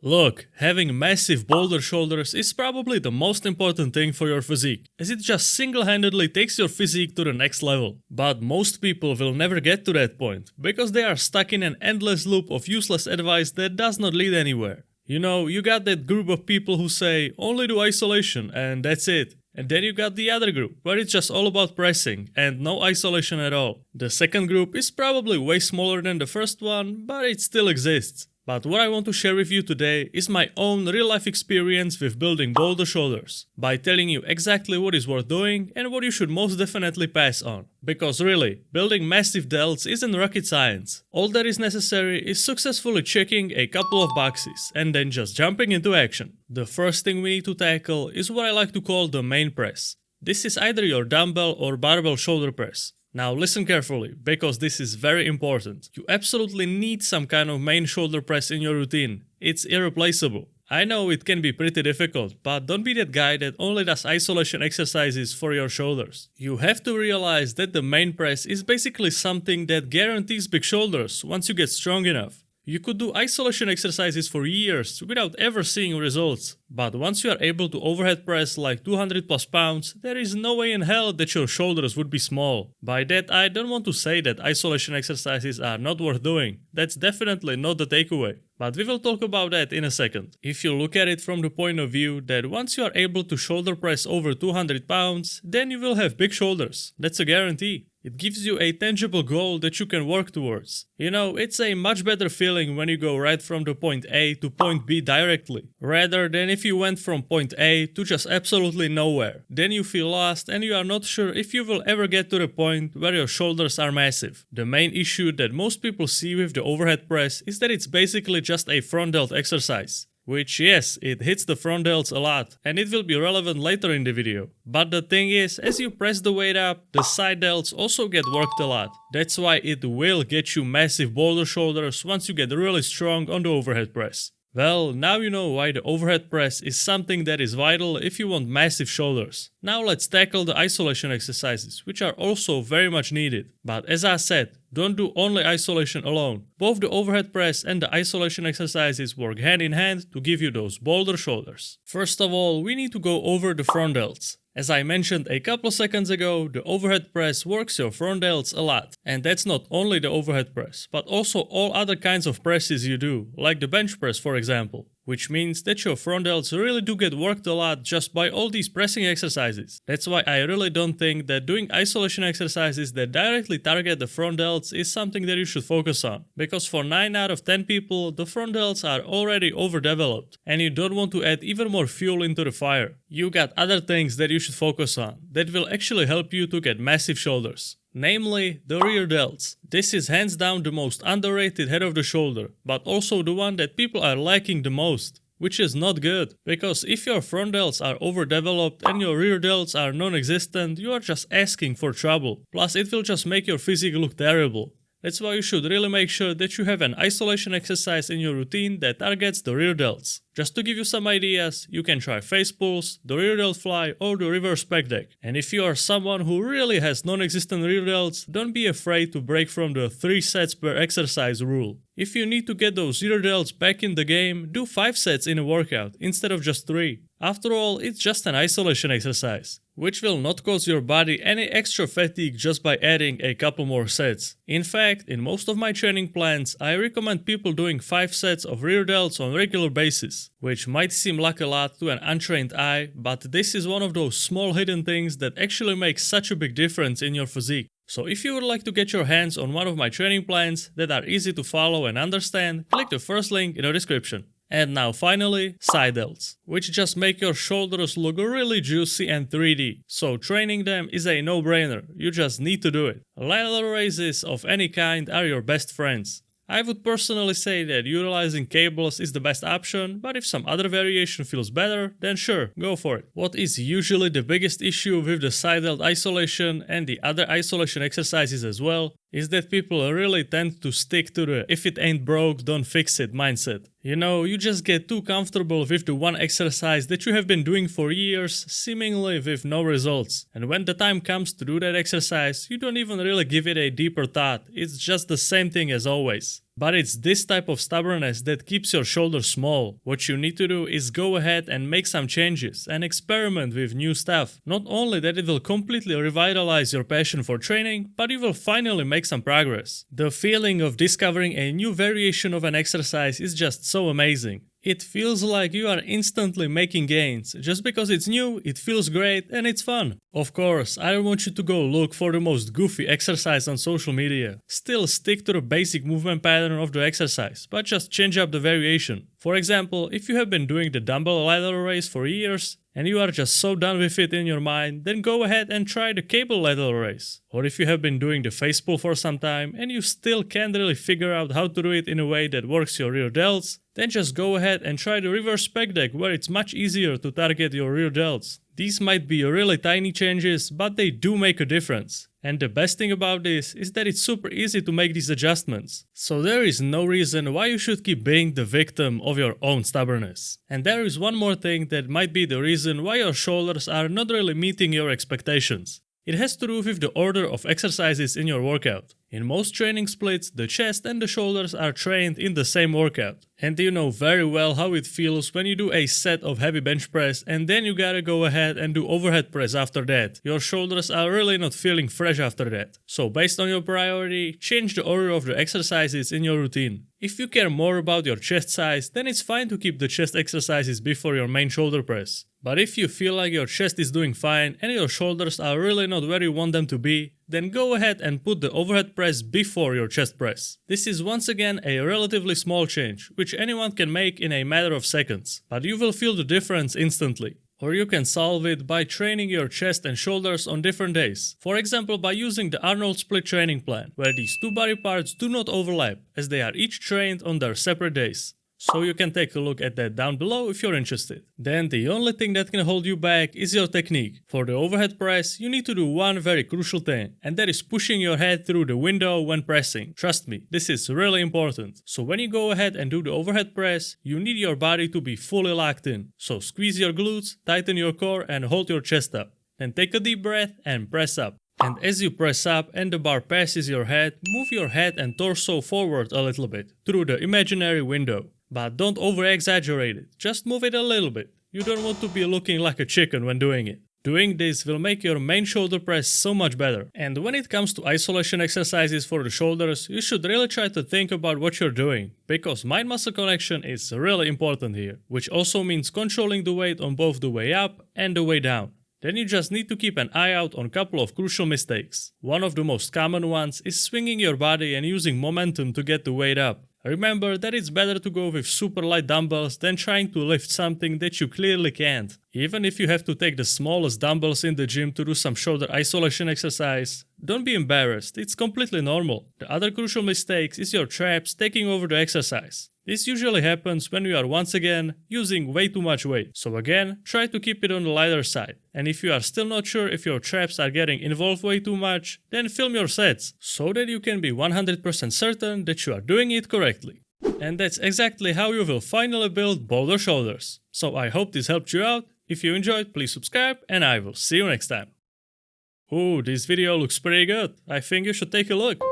Look, having massive boulder shoulders is probably the most important thing for your physique, as it just single-handedly takes your physique to the next level. But most people will never get to that point, because they are stuck in an endless loop of useless advice that does not lead anywhere. You got that group of people who say, only do isolation and that's it. And then you got the other group, where it's just all about pressing and no isolation at all. The second group is probably way smaller than the first one, but it still exists. But what I want to share with you today is my own real-life experience with building boulder shoulders, by telling you exactly what is worth doing and what you should most definitely pass on. Because really, building massive delts isn't rocket science. All that is necessary is successfully checking a couple of boxes and then just jumping into action. The first thing we need to tackle is what I like to call the main press. This is either your dumbbell or barbell shoulder press. Now listen carefully, because this is very important. You absolutely need some kind of main shoulder press in your routine. It's irreplaceable. I know it can be pretty difficult, but don't be that guy that only does isolation exercises for your shoulders. You have to realize that the main press is basically something that guarantees big shoulders once you get strong enough. You could do isolation exercises for years without ever seeing results, but once you are able to overhead press like 200 plus pounds, there is no way in hell that your shoulders would be small. By that I don't want to say that isolation exercises are not worth doing. That's definitely not the takeaway. But we will talk about that in a second. If you look at it from the point of view that once you are able to shoulder press over 200 pounds, then you will have big shoulders. That's a guarantee. It gives you a tangible goal that you can work towards. It's a much better feeling when you go right from the point A to point B directly, rather than if you went from point A to just absolutely nowhere. Then you feel lost and you are not sure if you will ever get to the point where your shoulders are massive. The main issue that most people see with the overhead press is that it's basically just a front delt exercise. Which, yes, it hits the front delts a lot, and it will be relevant later in the video. But the thing is, as you press the weight up, the side delts also get worked a lot. That's why it will get you massive boulder shoulders once you get really strong on the overhead press. Well, now you know why the overhead press is something that is vital if you want massive shoulders. Now let's tackle the isolation exercises, which are also very much needed. But as I said, don't do only isolation alone. Both the overhead press and the isolation exercises work hand in hand to give you those boulder shoulders. First of all, we need to go over the front delts. As I mentioned a couple seconds ago, the overhead press works your front delts a lot. And that's not only the overhead press, but also all other kinds of presses you do, like the bench press for example. Which means that your front delts really do get worked a lot just by all these pressing exercises. That's why I really don't think that doing isolation exercises that directly target the front delts is something that you should focus on. Because for 9 out of 10 people, the front delts are already overdeveloped, and you don't want to add even more fuel into the fire. You got other things that you should focus on that will actually help you to get massive shoulders. Namely, the rear delts. This is hands down the most underrated head of the shoulder, but also the one that people are lacking the most. Which is not good, because if your front delts are overdeveloped and your rear delts are non-existent, you are just asking for trouble. Plus it will just make your physique look terrible. That's why you should really make sure that you have an isolation exercise in your routine that targets the rear delts. Just to give you some ideas, you can try face pulls, the rear delt fly or the reverse pec deck. And if you are someone who really has non-existent rear delts, don't be afraid to break from the 3 sets per exercise rule. If you need to get those rear delts back in the game, do 5 sets in a workout instead of just 3. After all, it's just an isolation exercise, which will not cause your body any extra fatigue just by adding a couple more sets. In fact, in most of my training plans, I recommend people doing 5 sets of rear delts on a regular basis, which might seem like a lot to an untrained eye, but this is one of those small hidden things that actually make such a big difference in your physique. So if you would like to get your hands on one of my training plans that are easy to follow and understand, click the first link in the description. And now finally, side delts, which just make your shoulders look really juicy and 3D. So training them is a no-brainer, you just need to do it. Lateral raises of any kind are your best friends. I would personally say that utilizing cables is the best option, but if some other variation feels better, then sure, go for it. What is usually the biggest issue with the side delt isolation and the other isolation exercises as well is that people really tend to stick to the if it ain't broke, don't fix it mindset. You just get too comfortable with the one exercise that you have been doing for years, seemingly with no results. And when the time comes to do that exercise, you don't even really give it a deeper thought, it's just the same thing as always. But it's this type of stubbornness that keeps your shoulders small. What you need to do is go ahead and make some changes and experiment with new stuff. Not only that it will completely revitalize your passion for training, but you will finally make some progress. The feeling of discovering a new variation of an exercise is just so amazing. It feels like you are instantly making gains. Just because it's new, it feels great and it's fun. Of course, I don't want you to go look for the most goofy exercise on social media. Still stick to the basic movement pattern of the exercise, but just change up the variation. For example, if you have been doing the dumbbell lateral raise for years, and you are just so done with it in your mind, then go ahead and try the cable lateral raise. Or if you have been doing the face pull for some time and you still can't really figure out how to do it in a way that works your rear delts, then just go ahead and try the reverse pec deck where it's much easier to target your rear delts. These might be really tiny changes, but they do make a difference. And the best thing about this is that it's super easy to make these adjustments. So there is no reason why you should keep being the victim of your own stubbornness. And there is one more thing that might be the reason why your shoulders are not really meeting your expectations. It has to do with the order of exercises in your workout. In most training splits, the chest and the shoulders are trained in the same workout. And you know very well how it feels when you do a set of heavy bench press and then you gotta go ahead and do overhead press after that. Your shoulders are really not feeling fresh after that. So based on your priority, change the order of the exercises in your routine. If you care more about your chest size, then it's fine to keep the chest exercises before your main shoulder press. But if you feel like your chest is doing fine and your shoulders are really not where you want them to be, then go ahead and put the overhead press before your chest press. This is once again a relatively small change, which anyone can make in a matter of seconds, but you will feel the difference instantly. Or you can solve it by training your chest and shoulders on different days. For example, by using the Arnold split training plan, where these two body parts do not overlap, as they are each trained on their separate days. So you can take a look at that down below if you're interested. Then the only thing that can hold you back is your technique. For the overhead press, you need to do one very crucial thing, and that is pushing your head through the window when pressing. Trust me, this is really important. So when you go ahead and do the overhead press, you need your body to be fully locked in. So squeeze your glutes, tighten your core and hold your chest up. Then take a deep breath and press up. And as you press up and the bar passes your head, move your head and torso forward a little bit through the imaginary window. But don't over-exaggerate it, just move it a little bit. You don't want to be looking like a chicken when doing it. Doing this will make your main shoulder press so much better. And when it comes to isolation exercises for the shoulders, you should really try to think about what you're doing, because mind-muscle connection is really important here, which also means controlling the weight on both the way up and the way down. Then you just need to keep an eye out on a couple of crucial mistakes. One of the most common ones is swinging your body and using momentum to get the weight up. Remember that it's better to go with super light dumbbells than trying to lift something that you clearly can't. Even if you have to take the smallest dumbbells in the gym to do some shoulder isolation exercise, don't be embarrassed, it's completely normal. The other crucial mistake is your traps taking over the exercise. This usually happens when you are once again using way too much weight. So again, try to keep it on the lighter side. And if you are still not sure if your traps are getting involved way too much, then film your sets, so that you can be 100% certain that you are doing it correctly. And that's exactly how you will finally build Boulder Shoulders. So I hope this helped you out. If you enjoyed, please subscribe and I will see you next time. Ooh, this video looks pretty good. I think you should take a look.